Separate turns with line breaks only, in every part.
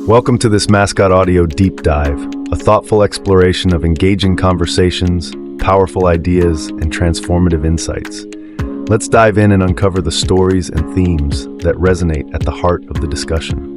Welcome to this Mascot Audio Deep Dive, a thoughtful exploration of engaging conversations, powerful ideas, and transformative insights. Let's dive in and uncover the stories and themes that resonate at the heart of the discussion.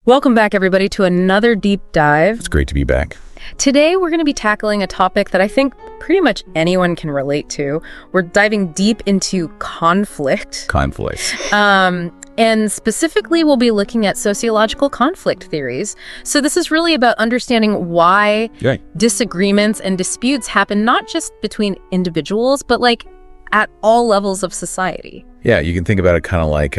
Welcome back, everybody, to another deep dive.
It's great to be back.
Today, we're going to be tackling a topic that I think pretty much anyone can relate to. We're diving deep into conflict. And specifically, we'll be looking at sociological conflict theories. So this is really about understanding why disagreements and disputes happen not just between individuals, but like at all levels of society.
Yeah, you can think about it kind of like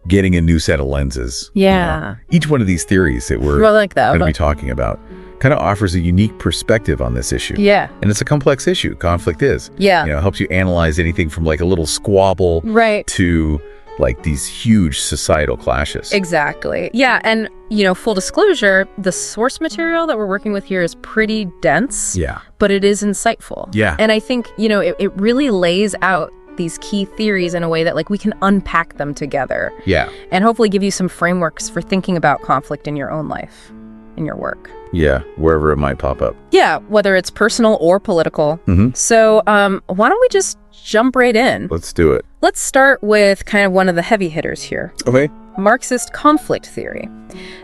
getting a new set of lenses.
Yeah.
You know? Each one of these theories that we're going to be talking about kind of offers a unique perspective on this issue.
Yeah.
And it's a complex issue. Conflict is.
Yeah.
You know, it helps you analyze anything from like a little squabble to like these huge societal clashes.
Exactly. Yeah. And, you know, full disclosure, the source material that we're working with here is pretty dense.
Yeah.
But it is insightful.
Yeah.
And I think, you know, it really lays out these key theories in a way that like we can unpack them together.
Yeah.
And hopefully give you some frameworks for thinking about conflict in your own life, in your work.
Yeah, wherever it might pop up.
Yeah, whether it's personal or political.
Mm-hmm.
So why don't we just jump right in?
Let's do it.
Let's start with kind of one of the heavy hitters here.
Okay.
Marxist conflict theory.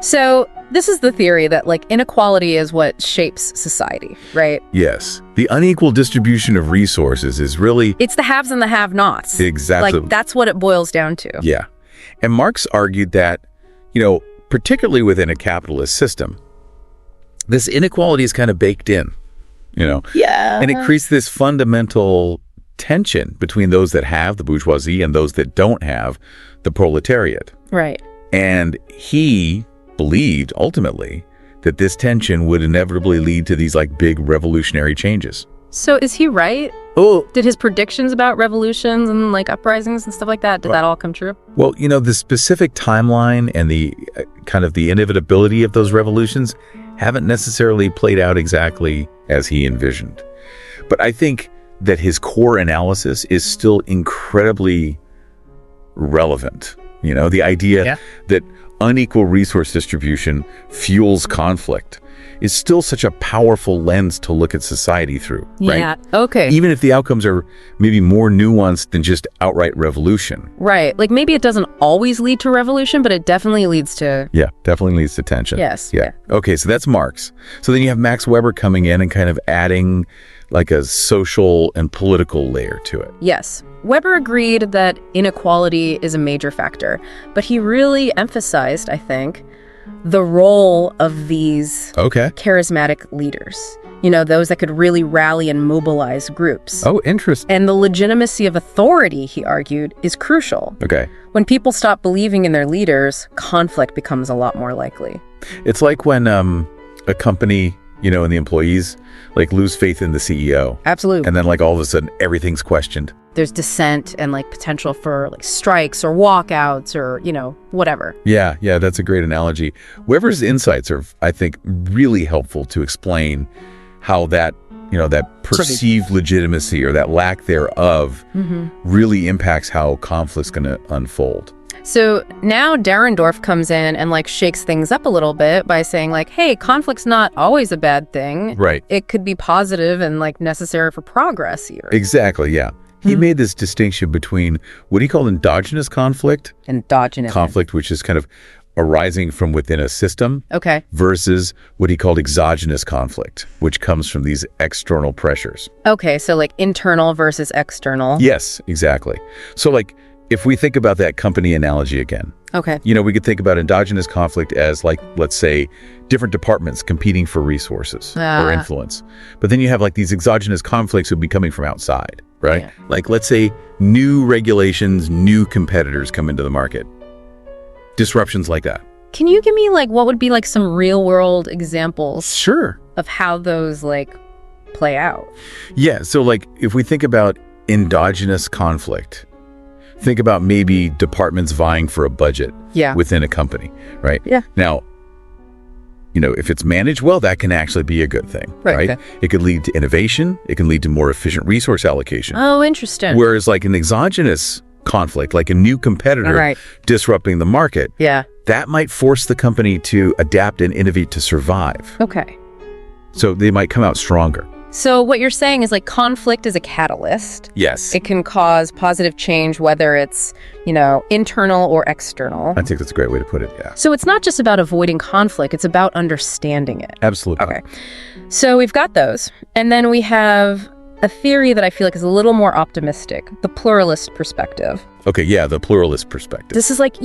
So this is the theory that like inequality is what shapes society, right?
Yes. The unequal distribution of resources is really...
It's the haves and the have-nots.
Exactly.
Like that's what it boils down to.
Yeah. And Marx argued that, you know, particularly within a capitalist system, this inequality is kind of baked in, you know?
Yeah.
And it creates this fundamental tension between those that have, the bourgeoisie, and those that don't have, the proletariat.
Right.
And he believed, ultimately, that this tension would inevitably lead to these, like, big revolutionary changes.
So is he right?
Oh.
Did his predictions about revolutions and, like, uprisings and stuff like that, did that all come true?
Well, you know, the specific timeline and the kind of the inevitability of those revolutions haven't necessarily played out exactly as he envisioned. But I think that his core analysis is still incredibly relevant. You know, the idea that unequal resource distribution fuels conflict is still such a powerful lens to look at society through, right?
Yeah, okay.
Even if the outcomes are maybe more nuanced than just outright revolution.
Right, like maybe it doesn't always lead to revolution, but it definitely leads to...
Yeah, definitely leads to tension.
Yes.
Yeah. Okay, so that's Marx. So then you have Max Weber coming in and kind of adding like a social and political layer to it.
Yes. Weber agreed that inequality is a major factor, but he really emphasized, I think, the role of these charismatic leaders. You know, those that could really rally and mobilize groups.
Oh, interesting.
And the legitimacy of authority, he argued, is crucial.
Okay.
When people stop believing in their leaders, conflict becomes a lot more likely.
It's like when a company, you know, and the employees like lose faith in the CEO.
Absolutely.
And then like all of a sudden everything's questioned.
There's dissent and like potential for like strikes or walkouts or, you know, whatever.
Yeah, that's a great analogy. Weber's insights are, I think, really helpful to explain how that, you know, that perceived legitimacy or that lack thereof really impacts how conflict's going to unfold.
So now Dahrendorf comes in and like shakes things up a little bit by saying like, hey, conflict's not always a bad thing.
Right.
It could be positive and like necessary for progress here.
Exactly, yeah. He made this distinction between what he called endogenous conflict.
Endogenous.
Conflict, which is kind of arising from within a system.
Okay.
Versus what he called exogenous conflict, which comes from these external pressures.
Okay, so like internal versus external.
Yes, exactly. So like, if we think about that company analogy again, you know, we could think about endogenous conflict as like, let's say, different departments competing for resources or influence. But then you have like these exogenous conflicts that would be coming from outside, right? Yeah. Like, let's say new regulations, new competitors come into the market. Disruptions like that.
Can you give me like, what would be like some real world examples?
Sure.
Of how those like play out? Yeah,
so like if we think about endogenous conflict, think about maybe departments vying for a budget within a company, right?
Yeah.
Now, if it's managed well, that can actually be a good thing, right?
Okay.
It could lead to innovation. It can lead to more efficient resource allocation.
Oh, interesting.
Whereas like an exogenous conflict, like a new competitor disrupting the market, that might force the company to adapt and innovate to survive.
Okay.
So they might come out stronger.
So what you're saying is like conflict is a catalyst.
Yes.
It can cause positive change, whether it's, internal or external.
I think that's a great way to put it, yeah.
So it's not just about avoiding conflict, it's about understanding it.
Absolutely.
Okay. So we've got those. And then we have a theory that I feel like is a little more optimistic, the pluralist perspective.
Okay, yeah, the pluralist perspective.
This is like,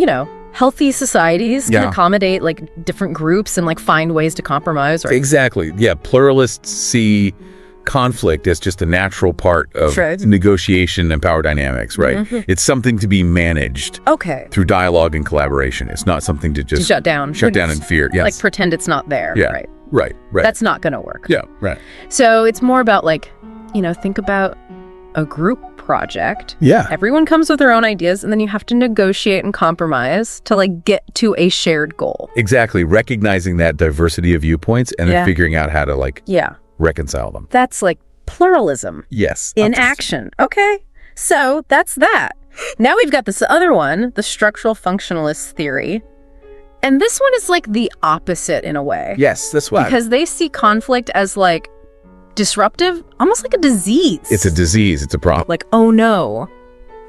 healthy societies can accommodate like different groups and like find ways to compromise. Right?
Exactly. Yeah, pluralists see conflict as just a natural part of negotiation and power dynamics, right? Mm-hmm. It's something to be managed through dialogue and collaboration. It's not something to just
shut down
in fear. Yes.
Like pretend it's not there.
Yeah. Right.
That's not going to work.
Yeah, right.
So it's more about like, think about a group project.
Yeah.
Everyone comes with their own ideas, and then you have to negotiate and compromise to like get to a shared goal.
Exactly. Recognizing that diversity of viewpoints and then figuring out how to like reconcile them.
That's like pluralism.
Yes.
In action. Okay. So that's that. Now we've got this other one, the structural functionalist theory. And this one is like the opposite in a way.
Yes, that's why.
Because they see conflict as like disruptive, almost like a disease.
It's a disease. It's a problem.
Like, oh no,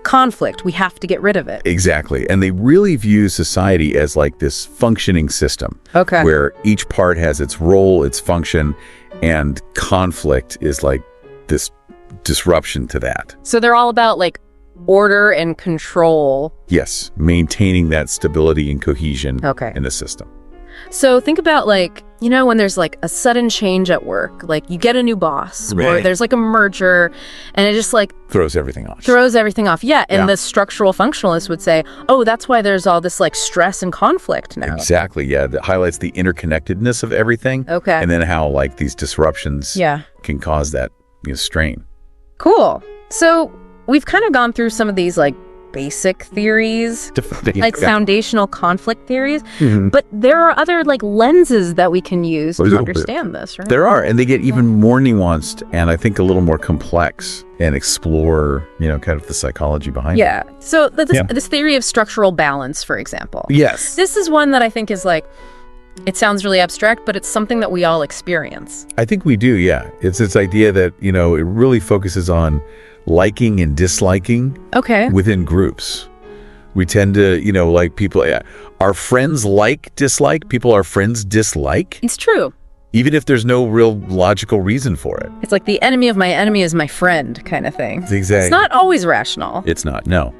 conflict, we have to get rid of it.
Exactly. And they really view society as like this functioning system.
Okay.
Where each part has its role, its function, and conflict is like this disruption to that.
So they're all about like order and control.
Yes. Maintaining that stability and cohesion in the system.
So think about like, when there's like a sudden change at work, like you get a new boss or there's like a merger and it just like
throws everything off.
Yeah. And the structural functionalist would say, oh, that's why there's all this like stress and conflict now.
Exactly. Yeah. That highlights the interconnectedness of everything.
Okay.
And then how like these disruptions can cause that strain.
Cool. So we've kind of gone through some of these like basic theories, like foundational conflict theories, but there are other like lenses that we can use to understand this, right?
There are, and they get even more nuanced and I think a little more complex and explore, kind of the psychology behind it.
Yeah. So this theory of structural balance, for example.
Yes.
This is one that I think is like, it sounds really abstract, but it's something that we all experience.
I think we do, yeah. It's this idea that, it really focuses on liking and disliking within groups. We tend to, like people, our friends dislike, people our friends dislike.
It's true.
Even if there's no real logical reason for it.
It's like the enemy of my enemy is my friend kind of thing.
Exactly.
It's not always rational.
It's not, no.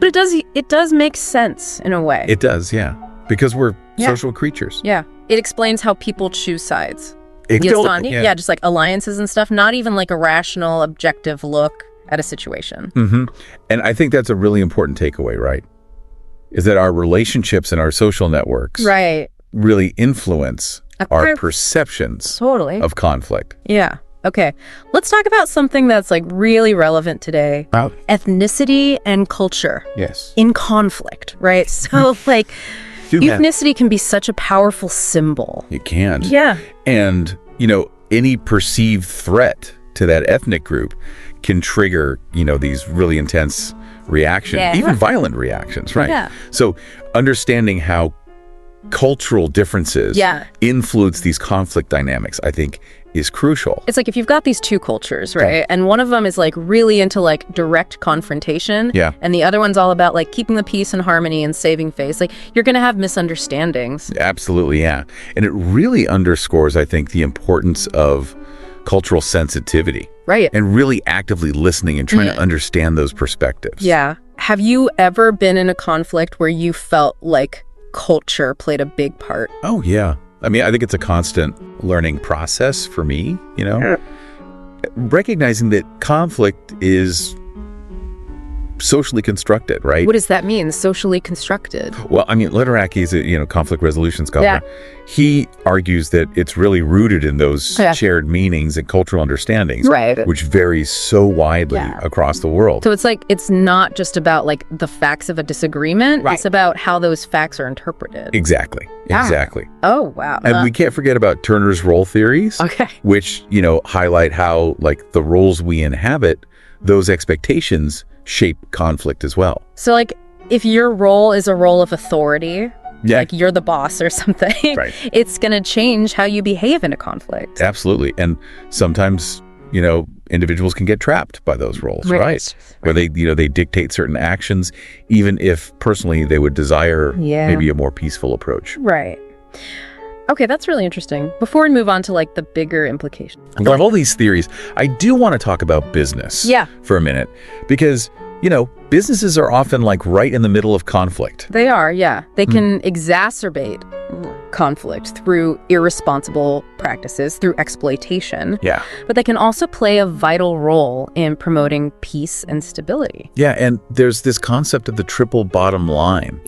But it does make sense in a way.
It does, yeah. Because we're social creatures.
Yeah. It explains how people choose sides. Just like alliances and stuff, not even like a rational, objective look at a situation.
Mm-hmm. And I think that's a really important takeaway, right? Is that our relationships and our social networks really influence our perceptions of conflict.
Yeah. Okay. Let's talk about something that's like really relevant today. Ethnicity and culture.
Yes.
In conflict, right? So like ethnicity can be such a powerful symbol.
It can.
Yeah.
And, any perceived threat to that ethnic group can trigger, these really intense reactions, even violent reactions, right?
Yeah.
So understanding how cultural differences influence these conflict dynamics, I think, is crucial.
It's like if you've got these two cultures, right? And one of them is like really into like direct confrontation.
Yeah.
And the other one's all about like keeping the peace and harmony and saving face. Like you're going to have misunderstandings.
Absolutely, yeah. And it really underscores, I think, the importance of cultural sensitivity.
Right.
And really actively listening and trying to understand those perspectives.
Yeah. Have you ever been in a conflict where you felt like culture played a big part?
Oh, yeah. I mean, I think it's a constant learning process for me, Recognizing that conflict is socially constructed, right?
What does that mean, socially constructed?
Well, I mean, Lederach is a conflict resolution scholar. He argues that it's really rooted in those shared meanings and cultural understandings, which varies so widely across the world.
So it's not just about like the facts of a disagreement. It's about how those facts are interpreted.
Exactly.
Oh, wow.
And we can't forget about Turner's role theories, which, highlight how like the roles we inhabit, those expectations shape conflict as well.
So like if your role is a role of authority, like you're the boss or something, it's going to change how you behave in a conflict.
Absolutely. And sometimes, individuals can get trapped by those roles, right? Where they dictate certain actions, even if personally they would desire maybe a more peaceful approach.
Right. Okay, that's really interesting. Before we move on to like the bigger implications.
Of all these theories, I do want to talk about business for a minute, because businesses are often like right in the middle of conflict.
They are, They can exacerbate conflict through irresponsible practices, through exploitation. But they can also play a vital role in promoting peace and stability.
And there's this concept of the triple bottom line.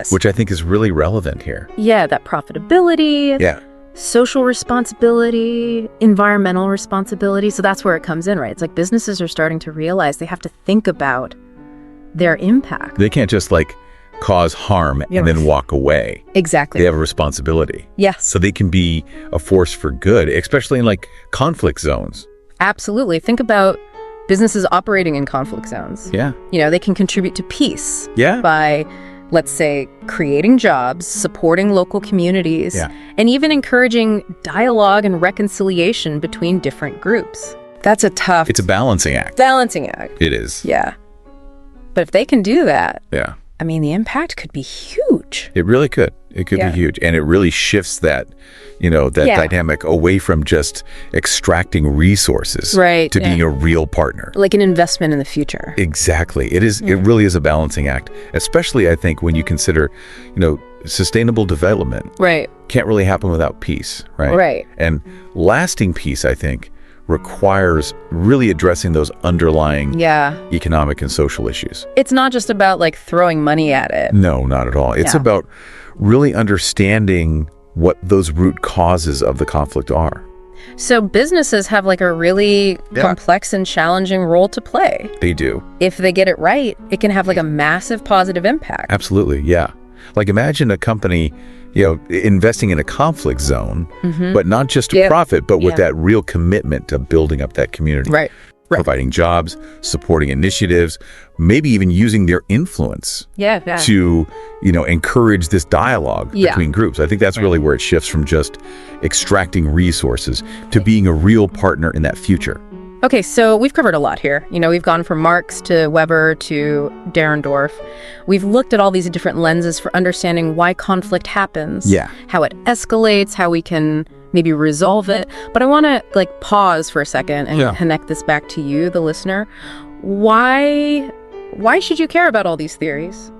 Which I think is really relevant here.
That profitability. Social responsibility, environmental responsibility. So that's where it comes in, right? It's like businesses are starting to realize they have to think about their impact.
They can't just like cause harm and then walk away.
Exactly.
They have a responsibility. So they can be a force for good, especially in like conflict zones.
Absolutely. Think about businesses operating in conflict zones. They can contribute to peace by, let's say, creating jobs, supporting local communities, and even encouraging dialogue and reconciliation between different groups. That's
It's a balancing act. It is.
But if they can do that, I mean, the impact could be huge.
It really could. It could be huge. And it really shifts that, dynamic away from just extracting resources to being a real partner.
Like an investment in the future.
Exactly. It is. It really is a balancing act, especially, I think, when you consider, sustainable development. Can't really happen without peace, right? And lasting peace, I think, requires really addressing those underlying economic and social issues.
It's not just about like throwing money at it.
No, not at all. It's about really understanding what those root causes of the conflict are.
So businesses have like a really complex and challenging role to play.
They do.
If they get it right, it can have like a massive positive impact.
Absolutely, Like imagine a company investing in a conflict zone, but not just to profit, but with that real commitment to building up that community. Providing jobs, supporting initiatives, maybe even using their influence to, encourage this dialogue between groups. I think that's really where it shifts from just extracting resources to being a real partner in that future.
Okay, so we've covered a lot here. We've gone from Marx to Weber to Dahrendorf. We've looked at all these different lenses for understanding why conflict happens, how it escalates, how we can maybe resolve it. But I want to pause for a second and connect this back to you, the listener. Why should you care about all these theories?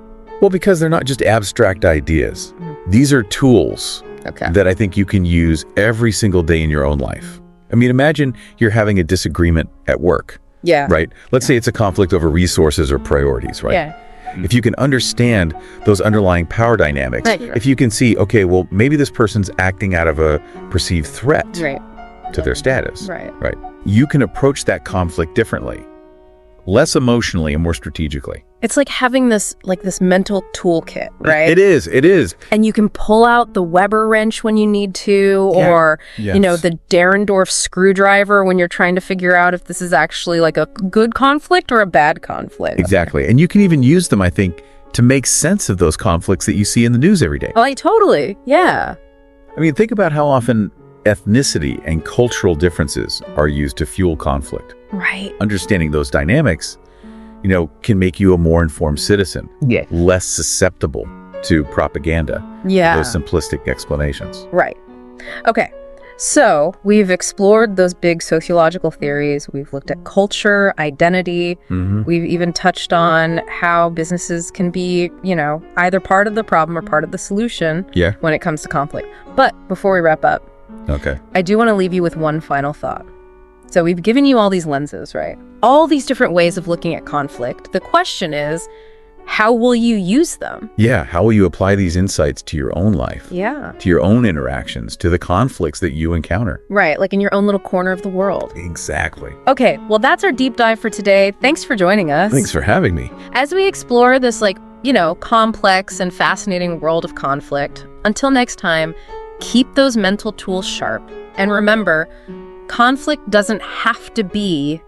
Well, because they're not just abstract ideas. These are tools that I think you can use every single day in your own life. I mean, imagine you're having a disagreement at work. Right? Let's say it's a conflict over resources or priorities, right? If you can understand those underlying power dynamics, if you can see, okay, well, maybe this person's acting out of a perceived threat to their status, right? You can approach that conflict differently, less emotionally and more strategically.
It's like having this mental toolkit, right?
It is.
And you can pull out the Weber wrench when you need to, or, the Dahrendorf screwdriver when you're trying to figure out if this is actually like a good conflict or a bad conflict.
Exactly. And you can even use them, I think, to make sense of those conflicts that you see in the news every day.
Oh, totally. Yeah.
I mean, think about how often ethnicity and cultural differences are used to fuel conflict.
Right.
Understanding those dynamics, can make you a more informed citizen, less susceptible to propaganda, those simplistic explanations.
Right. Okay. So we've explored those big sociological theories. We've looked at culture, identity. We've even touched on how businesses can be, either part of the problem or part of the solution when it comes to conflict. But before we wrap up, I do want to leave you with one final thought. So we've given you all these lenses, right? All these different ways of looking at conflict. The question is, how will you use them?
Yeah, how will you apply these insights to your own life?
Yeah.
To your own interactions, to the conflicts that you encounter.
Right, like in your own little corner of the world.
Exactly.
Okay, well, that's our deep dive for today. Thanks for joining us.
Thanks for having me.
As we explore this, complex and fascinating world of conflict, until next time, keep those mental tools sharp. And remember, conflict doesn't have to be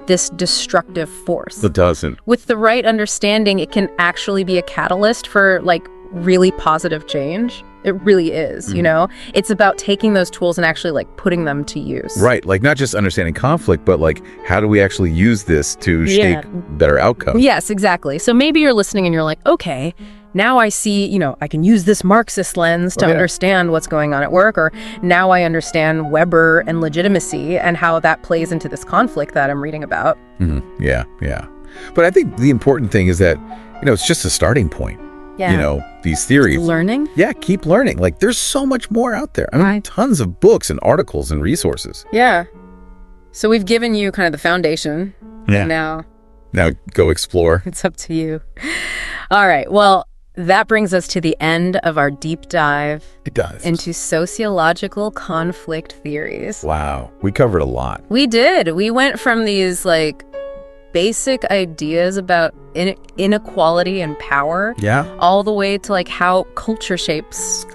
this destructive force.
It doesn't.
With the right understanding, it can actually be a catalyst for really positive change. It really is, It's about taking those tools and actually putting them to use.
Right, not just understanding conflict, but how do we actually use this to shape better outcomes?
Yes, exactly. So maybe you're listening and you're like, okay, now I see, I can use this Marxist lens to understand what's going on at work, or now I understand Weber and legitimacy and how that plays into this conflict that I'm reading about.
Yeah. But I think the important thing is that, it's just a starting point.
Yeah.
These theories.
Learning?
Yeah, keep learning. There's so much more out there. I mean, tons of books and articles and resources.
Yeah. So we've given you kind of the foundation.
Yeah. Now go explore.
It's up to you. All right. Well, that brings us to the end of our deep dive.
It does.
Into sociological conflict theories.
Wow. We covered a lot.
We did. We went from these basic ideas about inequality and power, all the way to how culture shapes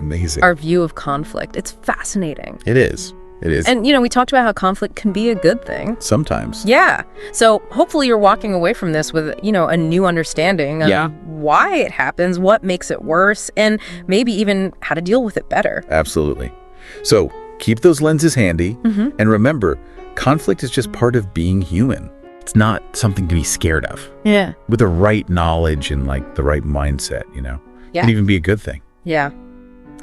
our view of conflict. It's fascinating.
It is.
And we talked about how conflict can be a good thing
sometimes.
Yeah. So hopefully you're walking away from this with a new understanding of why it happens, what makes it worse, and maybe even how to deal with it better.
Absolutely. So keep those lenses handy, and remember, conflict is just part of being human. It's not something to be scared of.
Yeah.
With the right knowledge and the right mindset,
Yeah.
It can even be a good thing.
Yeah.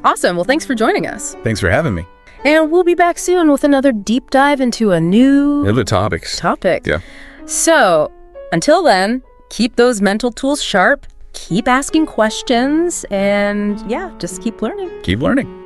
Awesome. Well, thanks for joining us.
Thanks for having me.
And we'll be back soon with another deep dive into a new
topic.
Yeah. So until then, keep those mental tools sharp, keep asking questions, and just keep learning.
Keep learning.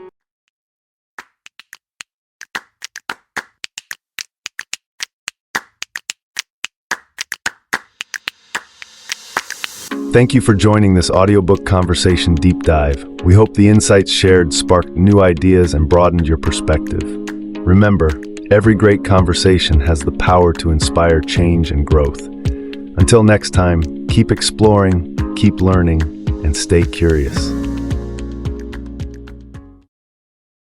Thank you for joining this audiobook conversation deep dive. We hope the insights shared sparked new ideas and broadened your perspective. Remember, every great conversation has the power to inspire change and growth. Until next time, keep exploring, keep learning, and stay curious.